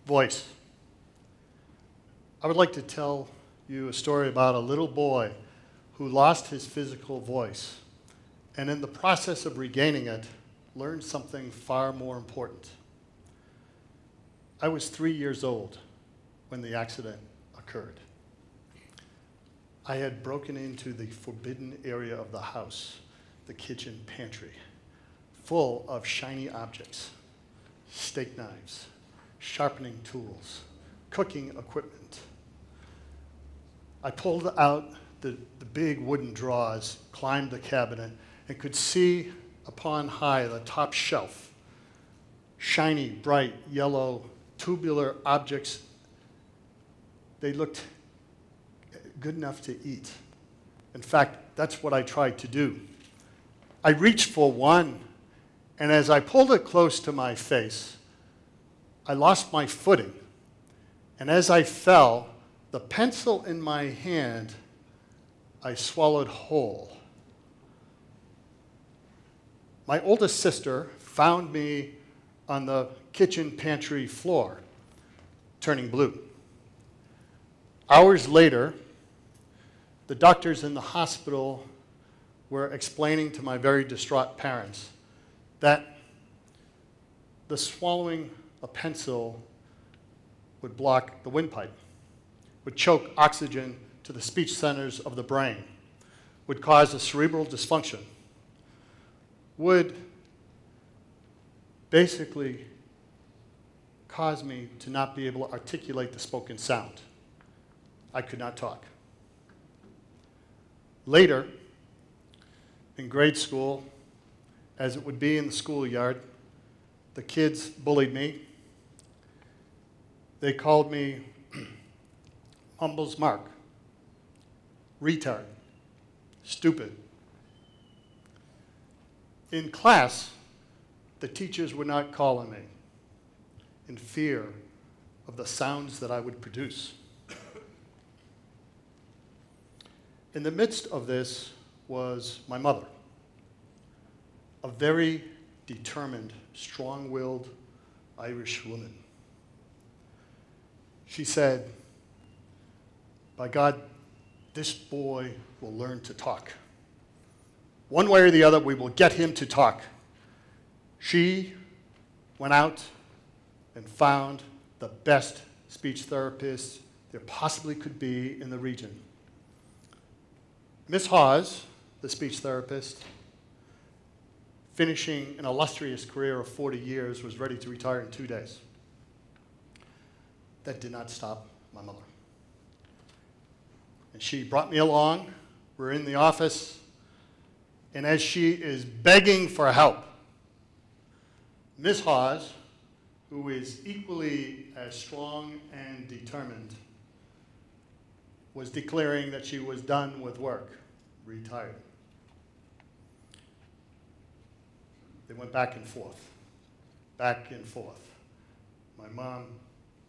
Voice. I would like to tell you a story about a little boy who lost his physical voice, and in the process of regaining it, learned something far more important. I was 3 years old when the accident occurred. I had broken into the forbidden area of the house, the kitchen pantry, full of shiny objects, steak knives, sharpening tools, cooking equipment. I pulled out the big wooden drawers, climbed the cabinet, and could see upon high the top shelf, shiny, bright, yellow, tubular objects. They looked good enough to eat. In fact, that's what I tried to do. I reached for one, and as I pulled it close to my face, I lost my footing. And as I fell, the pencil in my hand, I swallowed whole. My oldest sister found me on the kitchen pantry floor, turning blue. Hours later, the doctors in the hospital were explaining to my very distraught parents that the swallowing a pencil would block the windpipe, would choke oxygen to the speech centers of the brain, would cause a cerebral dysfunction, would basically cause me to not be able to articulate the spoken sound. I could not talk. Later, in grade school, as it would be in the schoolyard, the kids bullied me. They called me Mumbles Mark, retard, stupid. In class, the teachers were not calling me in fear of the sounds that I would produce. In the midst of this was my mother, a very determined, strong-willed Irish woman. She said, "By God, this boy will learn to talk. One way or the other, we will get him to talk." She went out and found the best speech therapist there possibly could be in the region. Miss Hawes, the speech therapist, finishing an illustrious career of 40 years, was ready to retire in 2 days. That did not stop my mother. And she brought me along. We're in the office, and as she is begging for help, Miss Hawes, who is equally as strong and determined, was declaring that she was done with work, retired. They went back and forth, back and forth. My mom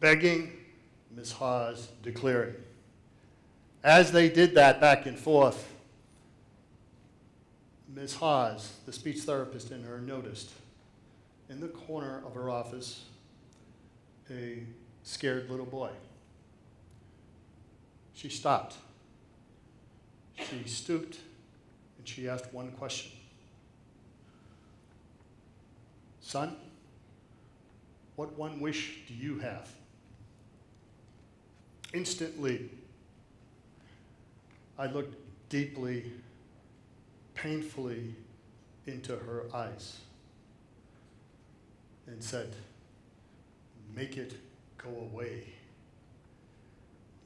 begging, Miss Hawes declaring. As they did that back and forth, Miss Hawes, the speech therapist in her, noticed in the corner of her office a scared little boy. She stopped. She stooped and she asked one question. "Son, what one wish do you have?" Instantly, I looked deeply, painfully into her eyes and said, "Make it go away.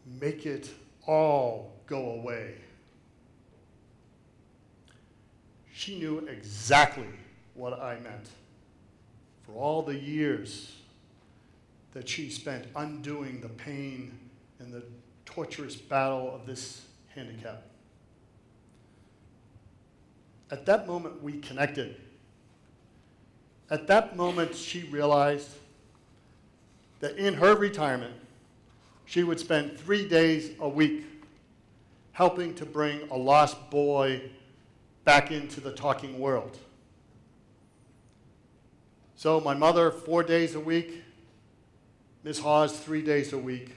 Make it all go away." She knew exactly what I meant. For all the years that she spent undoing the pain and the torturous battle of this handicap. At that moment, we connected. At that moment, she realized that in her retirement, she would spend 3 days a week helping to bring a lost boy back into the talking world. So my mother, 4 days a week, Ms. Hawes 3 days a week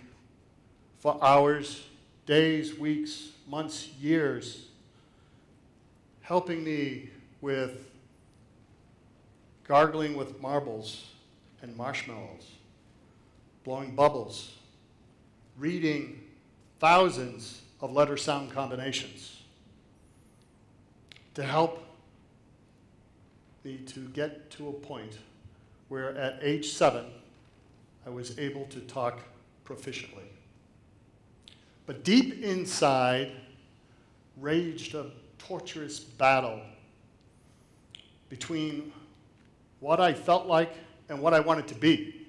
for hours, days, weeks, months, years, helping me with gargling with marbles and marshmallows, blowing bubbles, reading thousands of letter-sound combinations to help me to get to a point where at age 7, I was able to talk proficiently. But deep inside raged a torturous battle between what I felt like and what I wanted to be.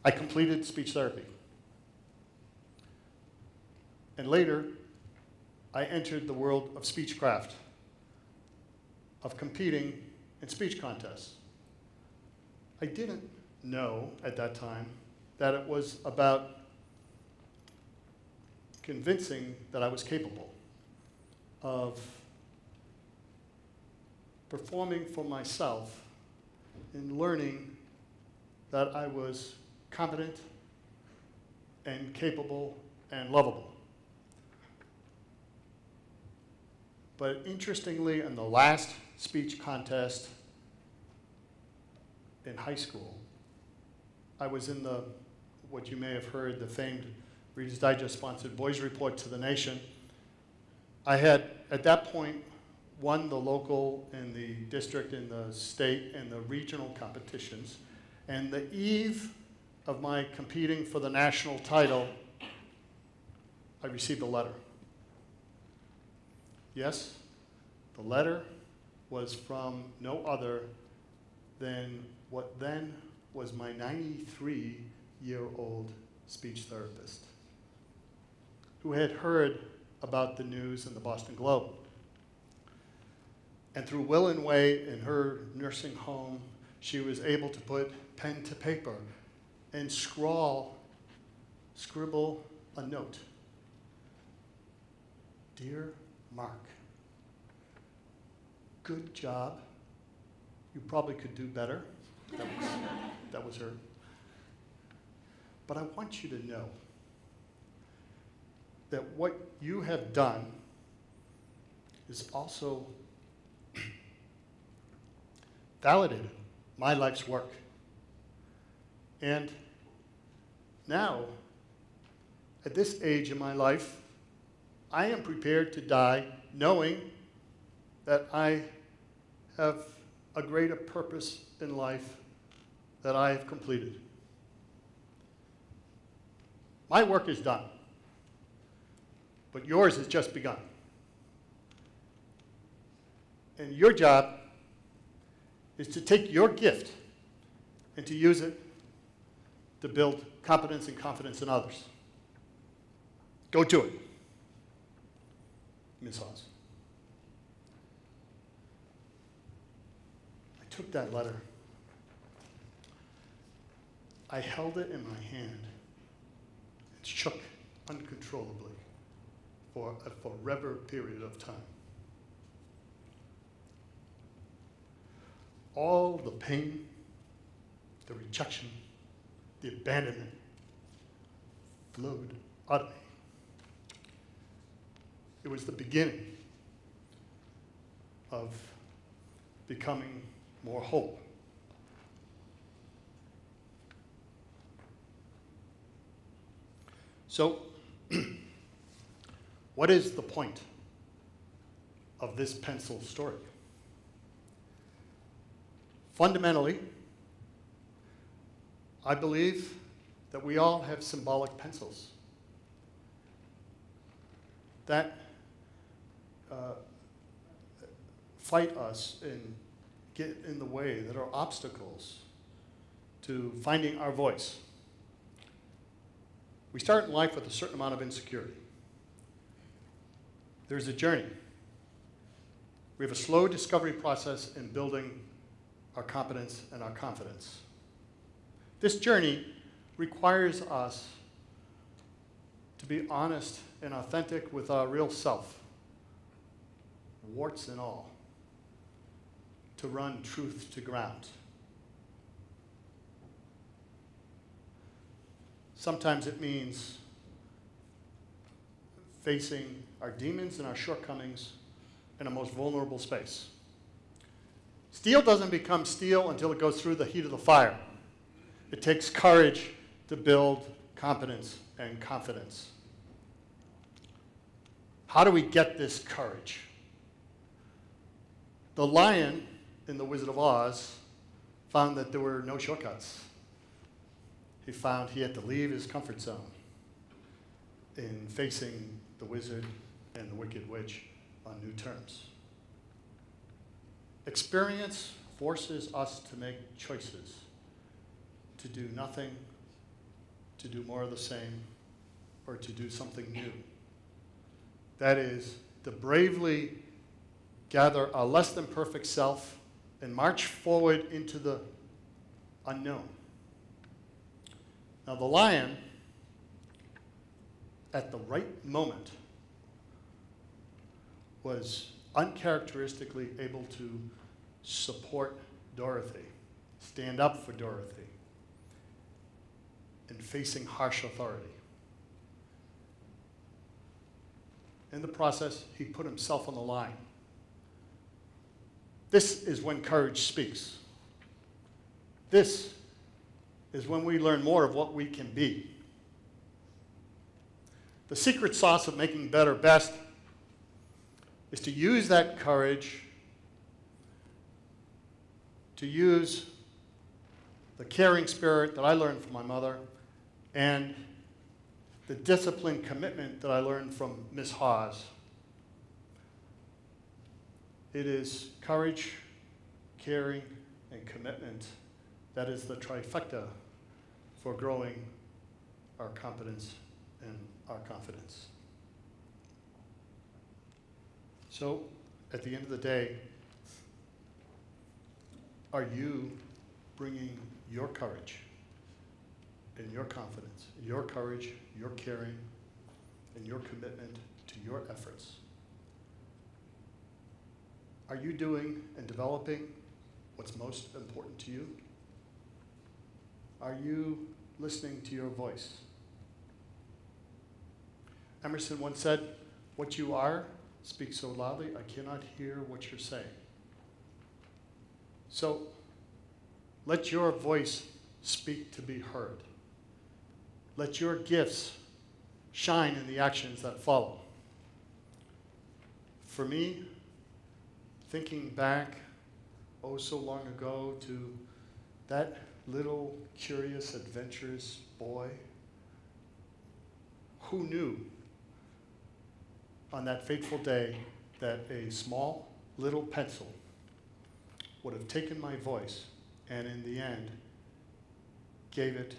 I completed speech therapy. And later, I entered the world of speechcraft, of competing in speech contests. I didn't know at that time that it was about convincing that I was capable of performing for myself and learning that I was competent and capable and lovable. But interestingly, in the last speech contest in high school, I was in what you may have heard, the famed Reader's Digest sponsored Boys Report to the Nation. I had, at that point, won the local and the district and the state and the regional competitions. And the eve of my competing for the national title, I received a letter. Yes, the letter was from no other than what then was my 93-year-old speech therapist, who had heard about the news in the Boston Globe. And through will and way in her nursing home, she was able to put pen to paper and scribble a note. Dear Mark, good job. You probably could do better. That was her. But I want you to know that what you have done is also validated my life's work. And now, at this age in my life, I am prepared to die knowing that I have a greater purpose in life that I have completed. My work is done, but yours has just begun. And your job is to take your gift and to use it to build competence and confidence in others. Go do it, Ms. Hawes. I took that letter. I held it in my hand. It shook uncontrollably for a forever period of time. All the pain, the rejection, the abandonment flowed out of me. It was the beginning of becoming more whole. So, what is the point of this pencil story? Fundamentally, I believe that we all have symbolic pencils that fight us and get in the way, that are obstacles to finding our voice. We start in life with a certain amount of insecurity. There's a journey. We have a slow discovery process in building our competence and our confidence. This journey requires us to be honest and authentic with our real self, warts and all, to run truth to ground. Sometimes it means facing our demons and our shortcomings in a most vulnerable space. Steel doesn't become steel until it goes through the heat of the fire. It takes courage to build competence and confidence. How do we get this courage? The lion in The Wizard of Oz found that there were no shortcuts. He found he had to leave his comfort zone in facing the wizard and the Wicked Witch on new terms. Experience forces us to make choices, to do nothing, to do more of the same, or to do something new. That is, to bravely gather a less than perfect self and march forward into the unknown. Now, the lion, at the right moment, was uncharacteristically able to support Dorothy, stand up for Dorothy, in facing harsh authority. In the process, he put himself on the line. This is when courage speaks. This is when we learn more of what we can be. The secret sauce of making better best is to use that courage, to use the caring spirit that I learned from my mother, and the disciplined commitment that I learned from Miss Hawes. It is courage, caring, and commitment that is the trifecta for growing our competence and our confidence. So, at the end of the day, are you bringing your courage and your confidence, your courage, your caring, and your commitment to your efforts? Are you doing and developing what's most important to you? Are you listening to your voice? Emerson once said, "What you are speaks so loudly, I cannot hear what you're saying." So let your voice speak to be heard. Let your gifts shine in the actions that follow. For me, thinking back, oh so long ago, to that little curious, adventurous boy, who knew on that fateful day that a small little pencil would have taken my voice and in the end gave it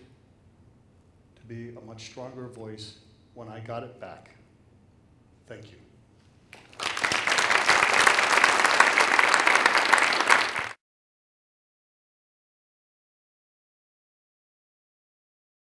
to be a much stronger voice when I got it back. Thank you.